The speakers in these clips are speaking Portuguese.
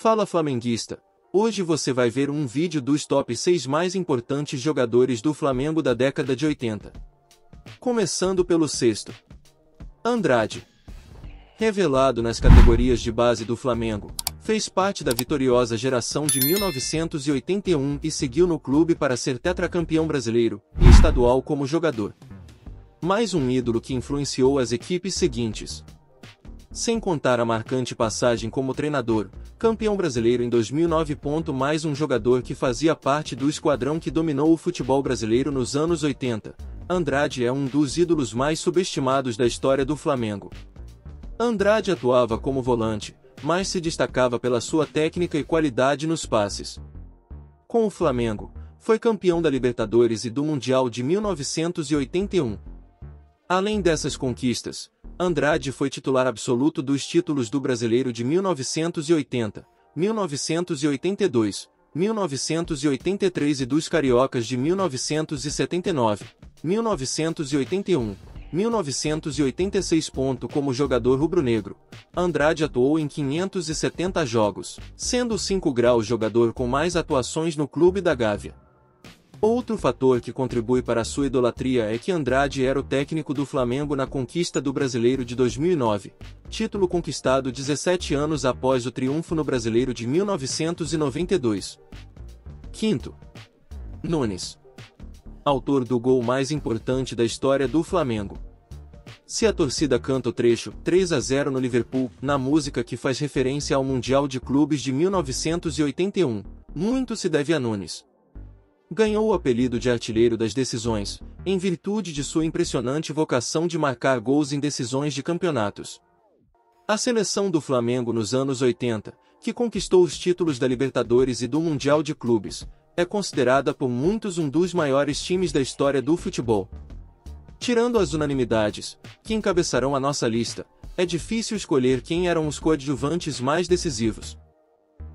Fala flamenguista, hoje você vai ver um vídeo dos top 6 mais importantes jogadores do Flamengo da década de 80. Começando pelo sexto. Andrade. Revelado nas categorias de base do Flamengo, fez parte da vitoriosa geração de 1981 e seguiu no clube para ser tetracampeão brasileiro e estadual como jogador. Mais um ídolo que influenciou as equipes seguintes. Sem contar a marcante passagem como treinador, campeão brasileiro em 2009. Mais um jogador que fazia parte do esquadrão que dominou o futebol brasileiro nos anos 80, Andrade é um dos ídolos mais subestimados da história do Flamengo. Andrade atuava como volante, mas se destacava pela sua técnica e qualidade nos passes. Com o Flamengo, foi campeão da Libertadores e do Mundial de 1981. Além dessas conquistas, Andrade foi titular absoluto dos títulos do Brasileiro de 1980, 1982, 1983 e dos Cariocas de 1979, 1981, 1986. Como jogador rubro-negro, Andrade atuou em 570 jogos, sendo o 5 graus jogador com mais atuações no clube da Gávea. Outro fator que contribui para a sua idolatria é que Andrade era o técnico do Flamengo na conquista do Brasileiro de 2009, título conquistado 17 anos após o triunfo no Brasileiro de 1992. Quinto. Nunes. Autor do gol mais importante da história do Flamengo. Se a torcida canta o trecho 3-0 no Liverpool, na música que faz referência ao Mundial de Clubes de 1981, muito se deve a Nunes. Ganhou o apelido de artilheiro das decisões, em virtude de sua impressionante vocação de marcar gols em decisões de campeonatos. A seleção do Flamengo nos anos 80, que conquistou os títulos da Libertadores e do Mundial de Clubes, é considerada por muitos um dos maiores times da história do futebol. Tirando as unanimidades, que encabeçarão a nossa lista, é difícil escolher quem eram os coadjuvantes mais decisivos.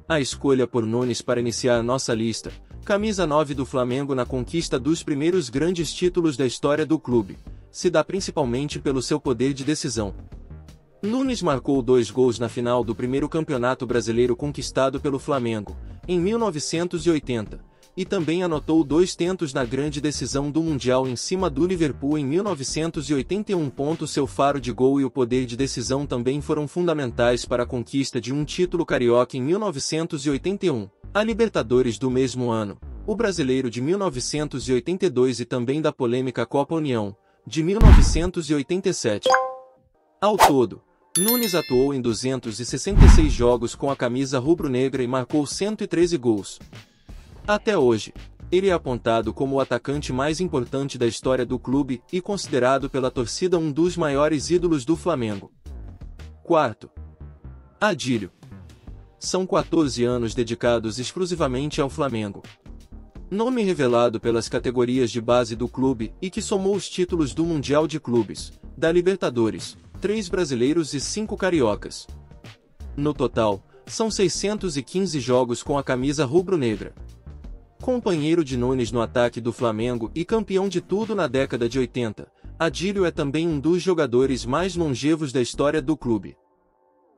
A escolha por Nunes para iniciar nossa lista, camisa 9 do Flamengo na conquista dos primeiros grandes títulos da história do clube, se dá principalmente pelo seu poder de decisão. Nunes marcou 2 gols na final do primeiro campeonato brasileiro conquistado pelo Flamengo, em 1980, e também anotou 2 tentos na grande decisão do Mundial em cima do Liverpool em 1981. Seu faro de gol e o poder de decisão também foram fundamentais para a conquista de um título carioca em 1981. A Libertadores do mesmo ano, o Brasileiro de 1982 e também da polêmica Copa União, de 1987. Ao todo, Nunes atuou em 266 jogos com a camisa rubro-negra e marcou 113 gols. Até hoje, ele é apontado como o atacante mais importante da história do clube e considerado pela torcida um dos maiores ídolos do Flamengo. Quarto. Adílio. São 14 anos dedicados exclusivamente ao Flamengo. Nome revelado pelas categorias de base do clube e que somou os títulos do Mundial de Clubes, da Libertadores, 3 brasileiros e 5 cariocas. No total, são 615 jogos com a camisa rubro-negra. Companheiro de Nunes no ataque do Flamengo e campeão de tudo na década de 80, Adílio é também um dos jogadores mais longevos da história do clube.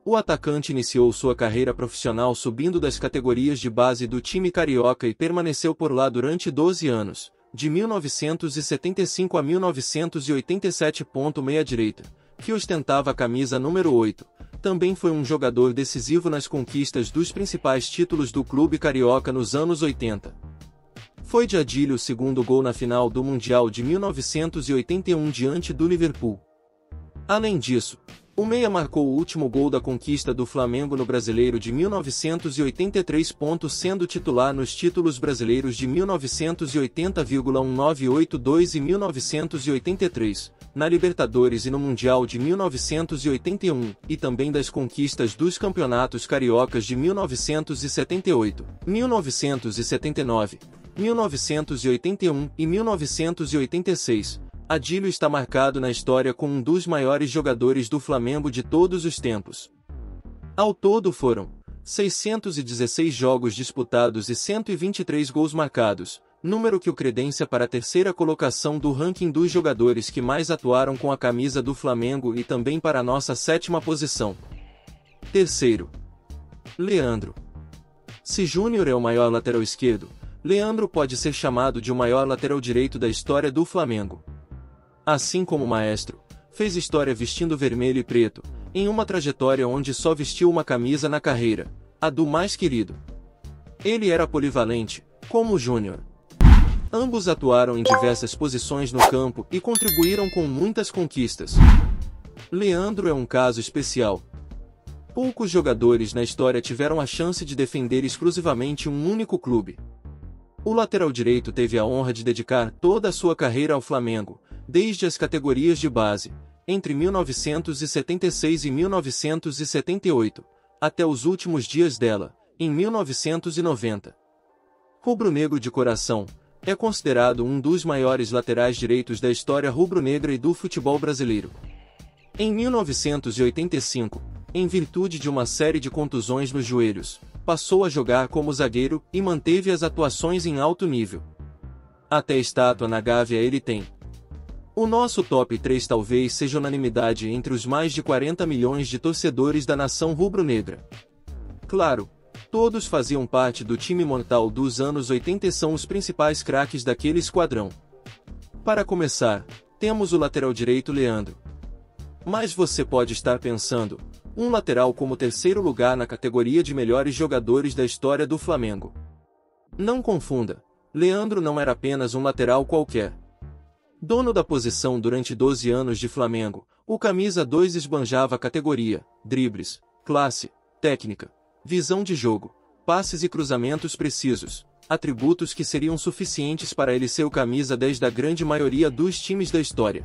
O atacante iniciou sua carreira profissional subindo das categorias de base do time carioca e permaneceu por lá durante 12 anos, de 1975 a 1987. Meia-direita, que ostentava a camisa número 8, também foi um jogador decisivo nas conquistas dos principais títulos do clube carioca nos anos 80. Foi de Adílio o segundo gol na final do Mundial de 1981 diante do Liverpool. Além disso, o meia marcou o último gol da conquista do Flamengo no Brasileiro de 1983. Sendo titular nos títulos brasileiros de 1980, 1982 e 1983, na Libertadores e no Mundial de 1981, e também das conquistas dos campeonatos cariocas de 1978, 1979, 1981 e 1986. Adílio está marcado na história como um dos maiores jogadores do Flamengo de todos os tempos. Ao todo foram 616 jogos disputados e 123 gols marcados, número que o credencia para a terceira colocação do ranking dos jogadores que mais atuaram com a camisa do Flamengo e também para a nossa sétima posição. Terceiro. Leandro. Se Júnior é o maior lateral esquerdo, Leandro pode ser chamado de o maior lateral direito da história do Flamengo. Assim como o maestro, fez história vestindo vermelho e preto, em uma trajetória onde só vestiu uma camisa na carreira, a do mais querido. Ele era polivalente, como o Júnior. Ambos atuaram em diversas posições no campo e contribuíram com muitas conquistas. Leandro é um caso especial. Poucos jogadores na história tiveram a chance de defender exclusivamente um único clube. O lateral direito teve a honra de dedicar toda a sua carreira ao Flamengo, desde as categorias de base, entre 1976 e 1978, até os últimos dias dela, em 1990. Rubro-negro de coração, é considerado um dos maiores laterais direitos da história rubro-negra e do futebol brasileiro. Em 1985, em virtude de uma série de contusões nos joelhos, passou a jogar como zagueiro e manteve as atuações em alto nível. Até estátua na Gávea ele tem. O nosso top 3 talvez seja unanimidade entre os mais de 40 milhões de torcedores da nação rubro-negra. Claro, todos faziam parte do time mortal dos anos 80 e são os principais craques daquele esquadrão. Para começar, temos o lateral direito Leandro. Mas você pode estar pensando, um lateral como terceiro lugar na categoria de melhores jogadores da história do Flamengo. Não confunda, Leandro não era apenas um lateral qualquer. Dono da posição durante 12 anos de Flamengo, o camisa 2 esbanjava categoria, dribles, classe, técnica, visão de jogo, passes e cruzamentos precisos, atributos que seriam suficientes para ele ser o camisa 10 da grande maioria dos times da história.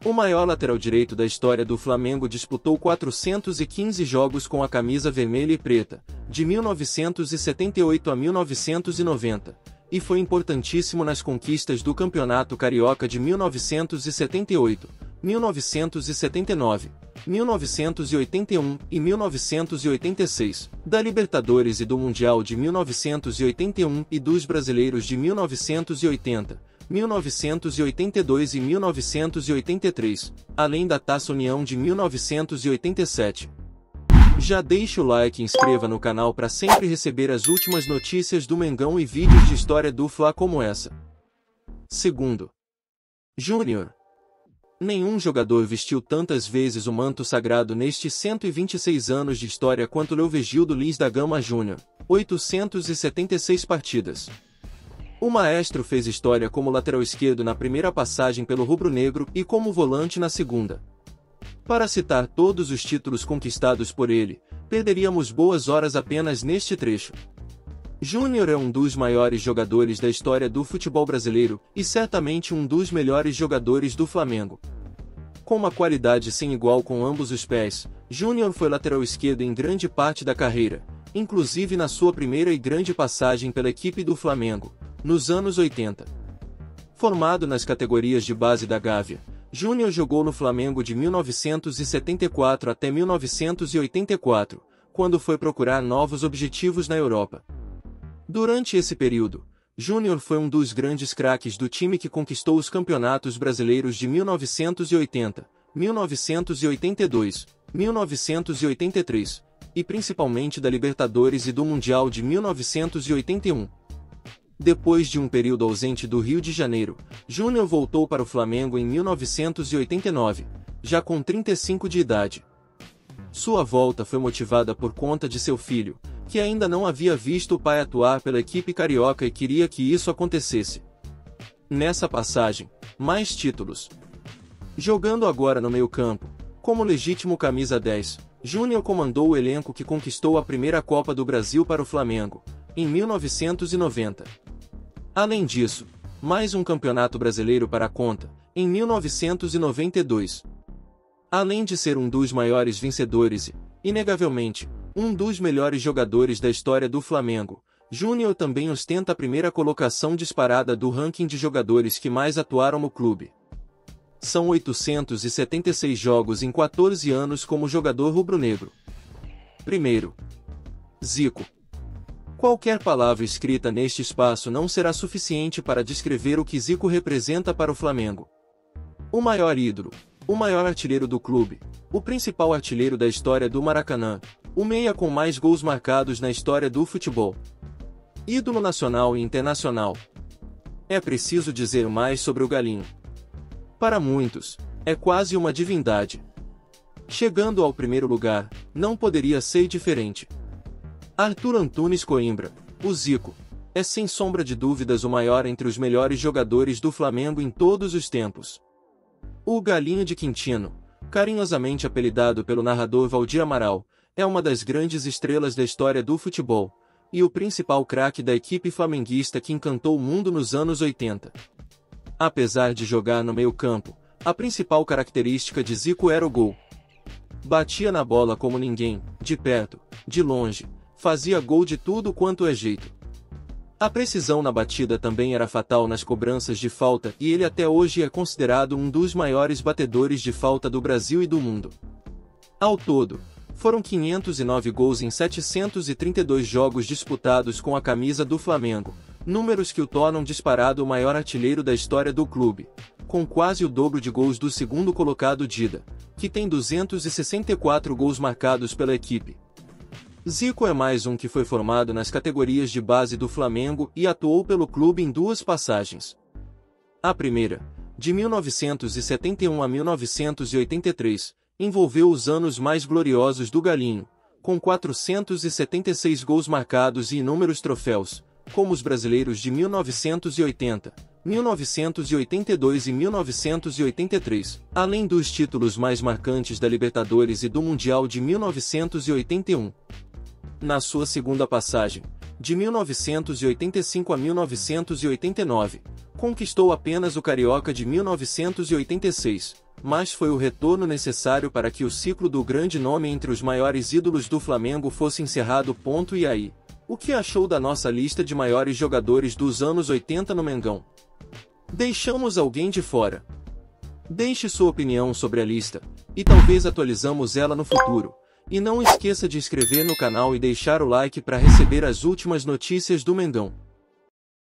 O maior lateral direito da história do Flamengo disputou 415 jogos com a camisa vermelha e preta, de 1978 a 1990, e foi importantíssimo nas conquistas do Campeonato Carioca de 1978, 1979, 1981 e 1986, da Libertadores e do Mundial de 1981 e dos Brasileiros de 1980. 1982 e 1983, além da Taça União de 1987. Já deixe o like e inscreva no canal para sempre receber as últimas notícias do Mengão e vídeos de história do Fla como essa. Segundo, Júnior. Nenhum jogador vestiu tantas vezes o manto sagrado nestes 126 anos de história quanto Leovigildo Lins da Gama Júnior, 876 partidas. O maestro fez história como lateral esquerdo na primeira passagem pelo rubro-negro e como volante na segunda. Para citar todos os títulos conquistados por ele, perderíamos boas horas apenas neste trecho. Júnior é um dos maiores jogadores da história do futebol brasileiro e certamente um dos melhores jogadores do Flamengo. Com uma qualidade sem igual com ambos os pés, Júnior foi lateral esquerdo em grande parte da carreira, inclusive na sua primeira e grande passagem pela equipe do Flamengo, nos anos 80. Formado nas categorias de base da Gávea, Júnior jogou no Flamengo de 1974 até 1984, quando foi procurar novos objetivos na Europa. Durante esse período, Júnior foi um dos grandes craques do time que conquistou os campeonatos brasileiros de 1980, 1982, 1983, e principalmente da Libertadores e do Mundial de 1981. Depois de um período ausente do Rio de Janeiro, Júnior voltou para o Flamengo em 1989, já com 35 de idade. Sua volta foi motivada por conta de seu filho, que ainda não havia visto o pai atuar pela equipe carioca e queria que isso acontecesse. Nessa passagem, mais títulos. Jogando agora no meio-campo, como legítimo camisa 10, Júnior comandou o elenco que conquistou a primeira Copa do Brasil para o Flamengo, em 1990. Além disso, mais um campeonato brasileiro para a conta, em 1992. Além de ser um dos maiores vencedores e, inegavelmente, um dos melhores jogadores da história do Flamengo, Júnior também ostenta a primeira colocação disparada do ranking de jogadores que mais atuaram no clube. São 876 jogos em 14 anos como jogador rubro-negro. Primeiro, Zico. Qualquer palavra escrita neste espaço não será suficiente para descrever o que Zico representa para o Flamengo. O maior ídolo, o maior artilheiro do clube, o principal artilheiro da história do Maracanã, o meia com mais gols marcados na história do futebol. Ídolo nacional e internacional. É preciso dizer mais sobre o Galinho. Para muitos, é quase uma divindade. Chegando ao primeiro lugar, não poderia ser diferente. Arthur Antunes Coimbra, o Zico, é sem sombra de dúvidas o maior entre os melhores jogadores do Flamengo em todos os tempos. O Galinho de Quintino, carinhosamente apelidado pelo narrador Valdir Amaral, é uma das grandes estrelas da história do futebol, e o principal craque da equipe flamenguista que encantou o mundo nos anos 80. Apesar de jogar no meio-campo, a principal característica de Zico era o gol. Batia na bola como ninguém, de perto, de longe, fazia gol de tudo quanto é jeito. A precisão na batida também era fatal nas cobranças de falta e ele até hoje é considerado um dos maiores batedores de falta do Brasil e do mundo. Ao todo, foram 509 gols em 732 jogos disputados com a camisa do Flamengo, números que o tornam disparado o maior artilheiro da história do clube, com quase o dobro de gols do segundo colocado Dida, que tem 264 gols marcados pela equipe. Zico é mais um que foi formado nas categorias de base do Flamengo e atuou pelo clube em duas passagens. A primeira, de 1971 a 1983, envolveu os anos mais gloriosos do Galinho, com 476 gols marcados e inúmeros troféus, como os brasileiros de 1980, 1982 e 1983, além dos títulos mais marcantes da Libertadores e do Mundial de 1981. Na sua segunda passagem, de 1985 a 1989, conquistou apenas o Carioca de 1986, mas foi o retorno necessário para que o ciclo do grande nome entre os maiores ídolos do Flamengo fosse encerrado. E aí? O que achou da nossa lista de maiores jogadores dos anos 80 no Mengão? Deixamos alguém de fora? Deixe sua opinião sobre a lista, e talvez atualizamos ela no futuro. E não esqueça de inscrever no canal e deixar o like para receber as últimas notícias do Mengão.